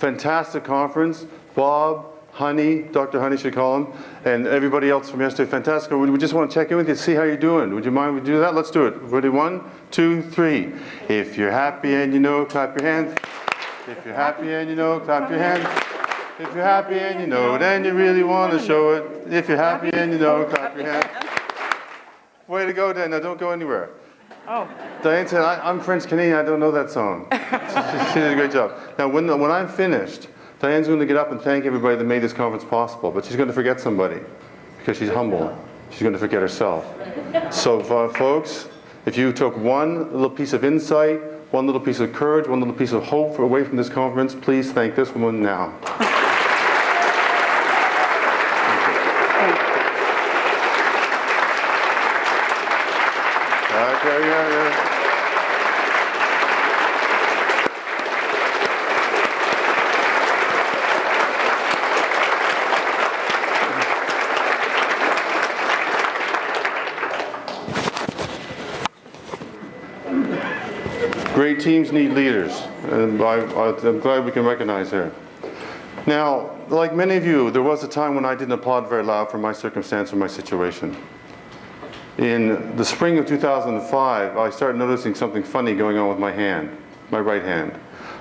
Fantastic conference. Bob, Honey, Dr. Honey should call him, and everybody else from yesterday, fantastic. We just want to check in with you, see how you're doing. Would you mind we do that? Let's do it. Ready? 1, 2, 3. If you're happy and you know, clap your hands. If you're happy and you know, clap your hands. If you're happy and you know, then you really want to show it. If you're happy and you know, clap your hands. Way to go, Dan. Now don't go anywhere. Oh. Diane said, I'm French Canadian, I don't know that song. She did a great job. Now when I'm finished, Diane's going to get up and thank everybody that made this conference possible, but she's going to forget somebody because she's humble. She's going to forget herself. So folks, if you took one little piece of insight, one little piece of courage, one little piece of hope away from this conference, please thank this woman now. Yeah. Great teams need leaders, and I'm glad we can recognize her. Now, like many of you, there was a time when I didn't applaud very loud for my circumstance or my situation. In the spring of 2005, I started noticing something funny going on with my hand, my right hand.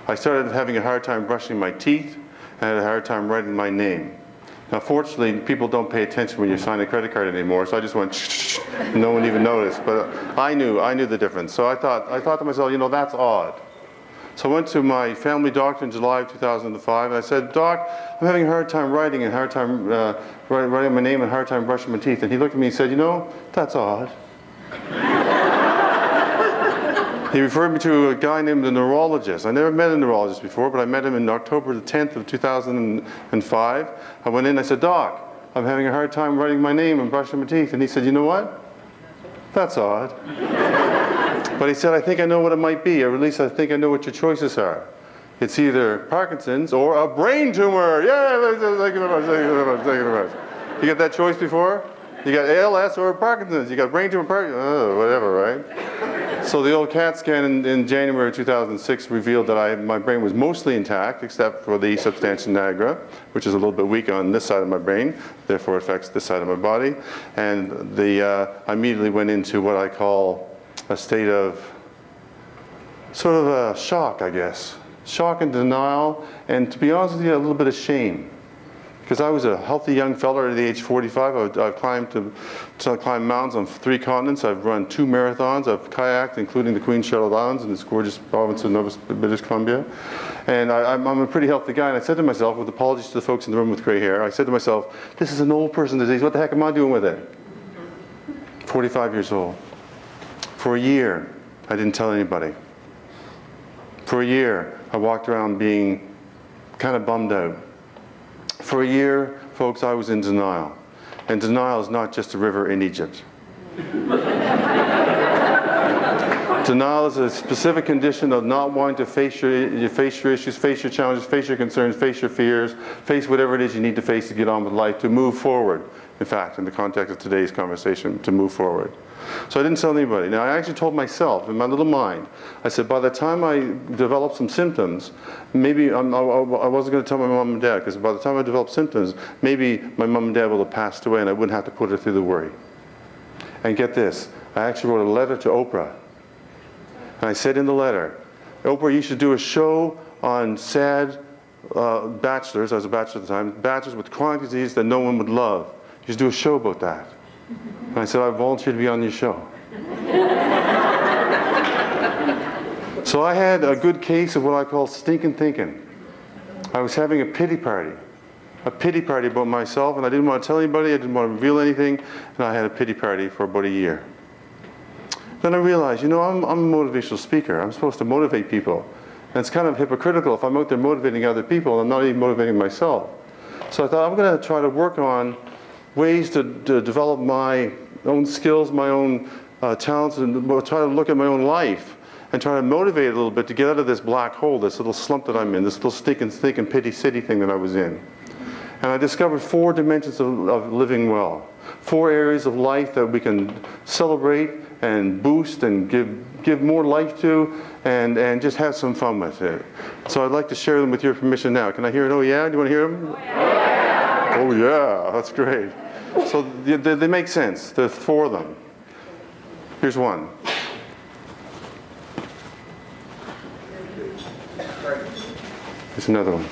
I started having a hard time brushing my teeth, and I had a hard time writing my name. Now, fortunately, people don't pay attention when you sign a credit card anymore, so I just went shh, no one even noticed. But I knew the difference. So I thought to myself, you know, that's odd. So I went to my family doctor in July of 2005, and I said, Doc, I'm having a hard time writing and hard time writing my name and hard time brushing my teeth. And he looked at me and said, you know, that's odd. He referred me to a guy named a neurologist. I never met a neurologist before, but I met him in October the 10th of 2005. I went in and I said, Doc, I'm having a hard time writing my name and brushing my teeth. And he said, you know what? That's odd. But he said, I think I know what it might be, or at least I think I know what your choices are. It's either Parkinson's or a brain tumor. Yeah, thank you very much. You got that choice before? You got ALS or Parkinson's. You got brain tumor, Parkinson's, whatever, right? So the old CAT scan in January 2006 revealed that my brain was mostly intact, except for the substantia nigra, which is a little bit weak on this side of my brain, therefore affects this side of my body. And I immediately went into what I call a state of sort of a shock, I guess. Shock and denial, and to be honest with you, a little bit of shame. Because I was a healthy young fella at the age 45. I've climbed mountains on 3 continents. I've run 2 marathons. I've kayaked, including the Queen Charlotte Islands in this gorgeous province of British Columbia. And I'm a pretty healthy guy. And I said to myself, with apologies to the folks in the room with gray hair, I said to myself, this is an old person disease. What the heck am I doing with it? 45 years old. For a year, I didn't tell anybody. For a year, I walked around being kind of bummed out. For a year, folks, I was in denial. And denial is not just a river in Egypt. Denial is a specific condition of not wanting to face your issues, face your challenges, face your concerns, face your fears, face whatever it is you need to face to get on with life, to move forward. In fact, in the context of today's conversation, to move forward. So I didn't tell anybody. Now, I actually told myself, in my little mind, I said, by the time I develop some symptoms, maybe I wasn't going to tell my mom and dad, because by the time I developed symptoms, maybe my mom and dad will have passed away and I wouldn't have to put her through the worry. And get this, I actually wrote a letter to Oprah. And I said in the letter, Oprah, you should do a show on sad bachelors, I was a bachelor at the time, bachelors with chronic disease that no one would love. You should do a show about that. And I said, I volunteered to be on your show. So I had a good case of what I call stinking thinking. I was having a pity party about myself, and I didn't want to tell anybody, I didn't want to reveal anything, and I had a pity party for about a year. Then I realized, you know, I'm a motivational speaker. I'm supposed to motivate people. And it's kind of hypocritical if I'm out there motivating other people and I'm not even motivating myself. So I thought, I'm going to try to work on ways to develop my own skills, my own talents, and try to look at my own life and try to motivate it a little bit to get out of this black hole, this little slump that I'm in, this little stinking pity city thing that I was in. And I discovered 4 dimensions of living well. 4 areas of life that we can celebrate and boost and give more life to, and just have some fun with it. So I'd like to share them with your permission now. Can I hear an oh yeah? Do you want to hear them? Oh yeah! Oh yeah, that's great. So they make sense. There's 4 of them. Here's one. Here's another one.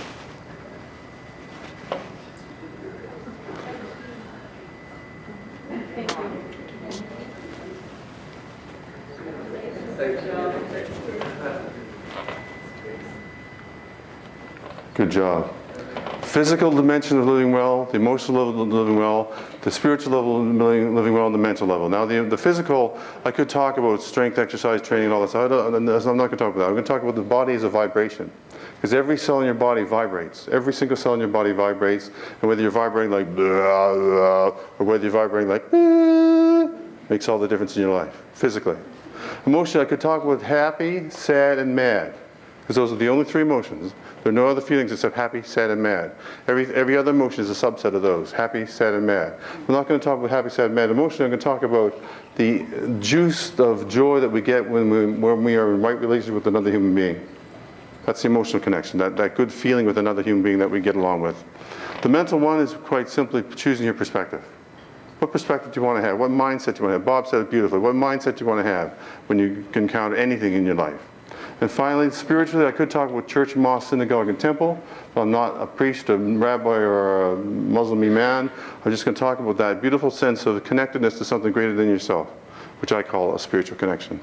Good job. Physical dimension of living well, the emotional level of living well, the spiritual level of living well, and the mental level. Now, the physical, I could talk about strength, exercise, training, and all that. So I'm not going to talk about that. I'm going to talk about the body as a vibration. Because every cell in your body vibrates. Every single cell in your body vibrates. And whether you're vibrating like blah, blah, or whether you're vibrating like makes all the difference in your life, physically. Emotionally, I could talk about happy, sad, and mad. Because those are the only 3 emotions. There are no other feelings except happy, sad, and mad. Every other emotion is a subset of those, happy, sad, and mad. We're not going to talk about happy, sad, and mad emotion. I'm going to talk about the juice of joy that we get when we are in right relationship with another human being. That's the emotional connection, that good feeling with another human being that we get along with. The mental one is quite simply choosing your perspective. What perspective do you want to have? What mindset do you want to have? Bob said it beautifully. What mindset do you want to have when you encounter anything in your life? And finally, spiritually, I could talk about church, mosque, synagogue, and temple. But I'm not a priest, a rabbi, or a Muslim imam. I'm just going to talk about that beautiful sense of connectedness to something greater than yourself, which I call a spiritual connection.